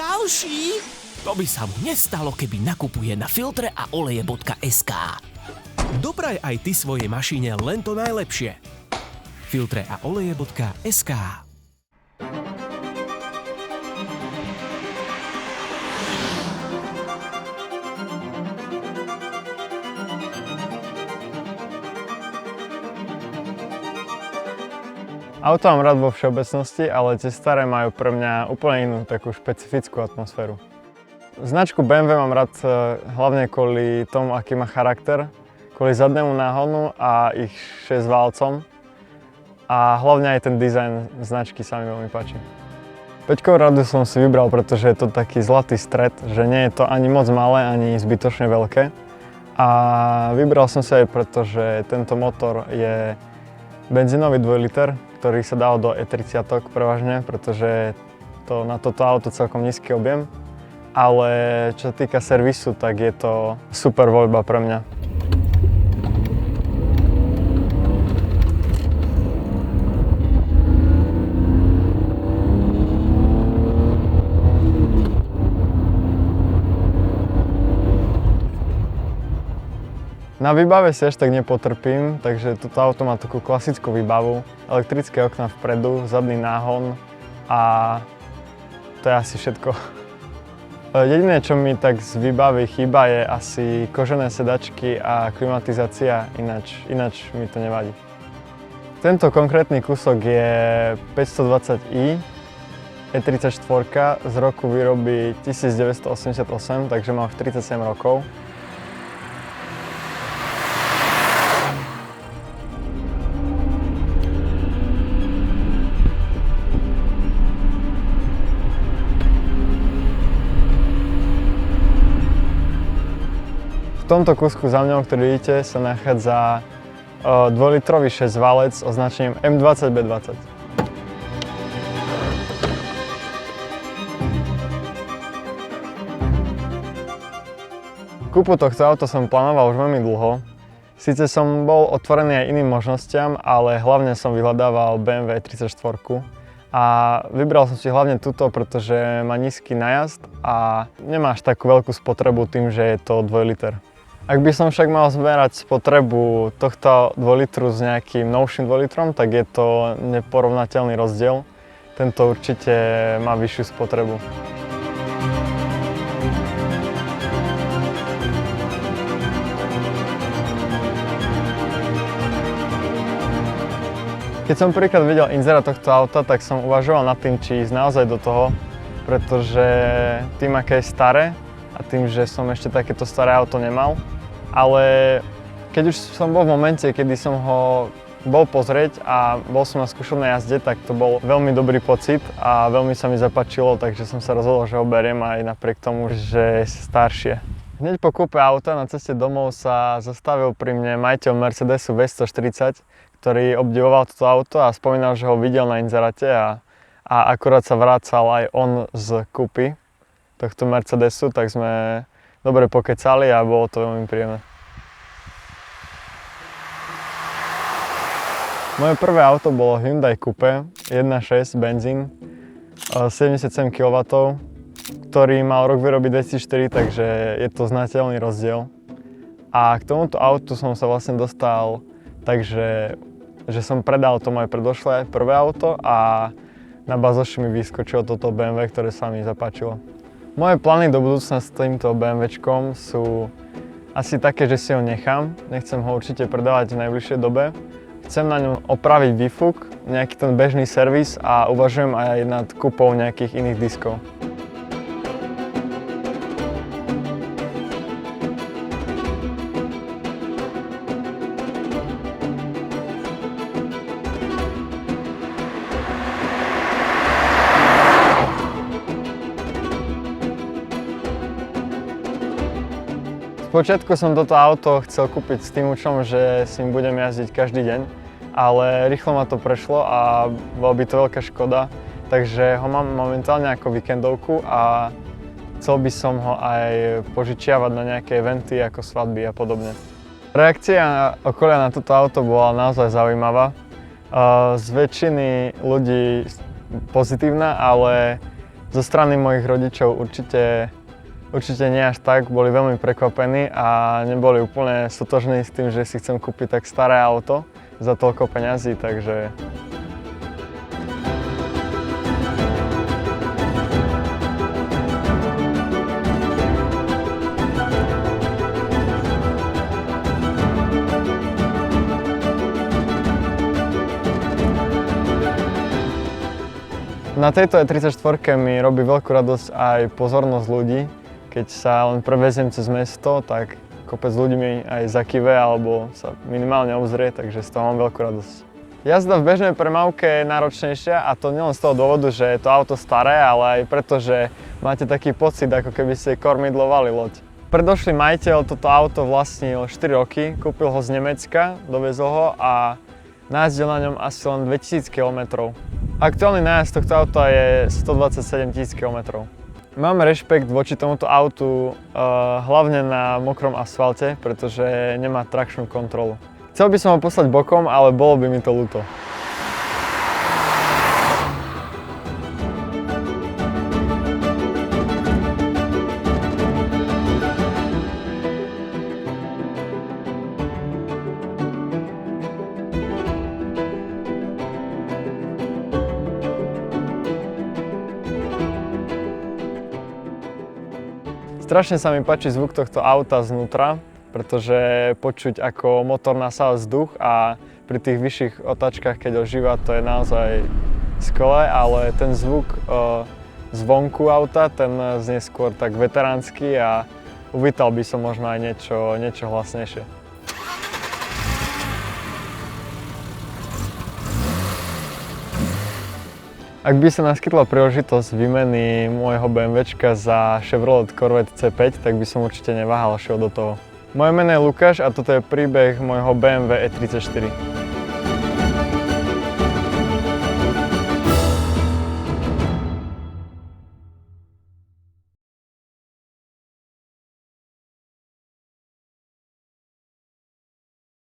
ďalší? To by sa mu nestalo, keby nakupuje na filtreaoleje.sk. Dopraj aj ty svojej mašine len to najlepšie. filtreaoleje.sk. Auto mám rád vo všeobecnosti, ale tie staré majú pre mňa úplne inú takú špecifickú atmosféru. Značku BMW mám rád hlavne kvôli tomu, aký má charakter, kvôli zadnému náhonu a ich 6-válcom a hlavne aj ten dizajn značky sa mi veľmi páči. Peťkovú radu som si vybral, pretože je to taký zlatý stred, že nie je to ani moc malé, ani zbytočne veľké. A vybral som si aj preto, že tento motor je benzínový 2 liter, ktorý sa dal do E30 prevažne, pretože na toto auto celkom nízky objem. Ale čo sa týka servisu, tak je to super voľba pre mňa. Na výbave si až tak nepotrpím, takže toto auto má takú klasickú výbavu. Elektrické okná vpredu, zadný náhon a to je asi všetko. Jediné, čo mi tak z výbavy chýba, je asi kožené sedačky a klimatizácia, ináč mi to nevadí. Tento konkrétny kúsok je 520i E34 z roku výroby 1988, takže má už 37 rokov. V tomto kúsku za mňou, ktorý vidíte, sa nachádza 2-litrový 6-válec s označením M20B20. Kúpu tohto auta som plánoval už veľmi dlho. Síce som bol otvorený aj iným možnostiam, ale hlavne som vyhľadával BMW 34. A vybral som si hlavne túto, pretože má nízky najazd a nemá až takú veľkú spotrebu tým, že je to 2 liter. Ak by som však mal zmerať spotrebu tohto 2 litru s nejakým novším 2 litrom, tak je to neporovnateľný rozdiel. Tento určite má vyššiu spotrebu. Keď som prvýkrát videl inzerát tohto auta, tak som uvažoval nad tým, či ísť naozaj do toho, pretože tým, aké je staré a tým, že som ešte takéto staré auto nemal. Ale keď už som bol v momente, kedy som ho bol pozrieť a bol som na skúšobnej jazde, tak to bol veľmi dobrý pocit a veľmi sa mi zapáčilo, takže som sa rozhodol, že ho beriem aj napriek tomu, že je staršie. Hneď po kúpe auta na ceste domov sa zastavil pri mne majiteľ Mercedesu V140, ktorý obdivoval toto auto a spomínal, že ho videl na inzeráte a akurát sa vracal aj on z kúpy tohto Mercedesu, tak sme dobre pokecali a bolo to veľmi príjemné. Moje prvé auto bolo Hyundai Coupe 1.6 benzín 77 kW, ktorý mal rok výroby 2004, takže je to znateľný rozdiel. A k tomuto autu som sa vlastne dostal takže že som predal to moje predošlé prvé auto a na bazoši mi vyskočilo toto BMW, ktoré sa mi zapáčilo. Moje plány do budúcna s týmto BMWčkom sú asi také, že si ho nechám. Nechcem ho určite predávať v najbližšej dobe. Chcem na ňom opraviť výfuk, nejaký ten bežný servis a uvažujem aj nad kúpou nejakých iných diskov. Spočiatku som toto auto chcel kúpiť s tým účelom, že s ním budem jazdiť každý deň, ale rýchlo ma to prešlo a bola by to veľká škoda, takže ho mám momentálne ako víkendovku a chcel by som ho aj požičiavať na nejaké eventy ako svadby a podobne. Reakcia okolia na toto auto bola naozaj zaujímavá. Z väčšiny ľudí pozitívna, ale Zo strany mojich rodičov určite nie až tak, boli veľmi prekvapení a neboli úplne stotožní s tým, že si chcem kúpiť tak staré auto za toľko peňazí, takže... Na tejto E34 mi robí veľkú radosť aj pozornosť ľudí. Keď sa len preveziem cez mesto, tak kopec ľudí mi aj zakýve alebo sa minimálne obzrie, takže z toho mám veľkú radosť. Jazda v bežnej premávke je náročnejšia a to nielen z toho dôvodu, že je to auto staré, ale aj preto, že máte taký pocit, ako keby ste kormidlovali loď. Predošlý majiteľ toto auto vlastnil 4 roky, kúpil ho z Nemecka, doviezol ho a najazdil na ňom asi len 2000 km. Aktuálny nájazd tohto auta je 127 000 km. Mám rešpekt voči tomuto autu hlavne na mokrom asfalte, pretože nemá trakčnú kontrolu. Chcel by som ho poslať bokom, ale bolo by mi to ľúto. Strašne sa mi páči zvuk tohto auta znútra, pretože počuť ako motor nasáva vzduch a pri tých vyšších otáčkach, keď ožíva, to je naozaj skvelé, ale ten zvuk zvonku auta, ten znie skôr tak veteránsky a uvítal by som možno aj niečo hlasnejšie. Ak by sa naskytla príležitosť výmeny môjho BMWčka za Chevrolet Corvette C5, tak by som určite neváhal, šiel do toho. Moje meno je Lukáš a toto je príbeh môjho BMW E34.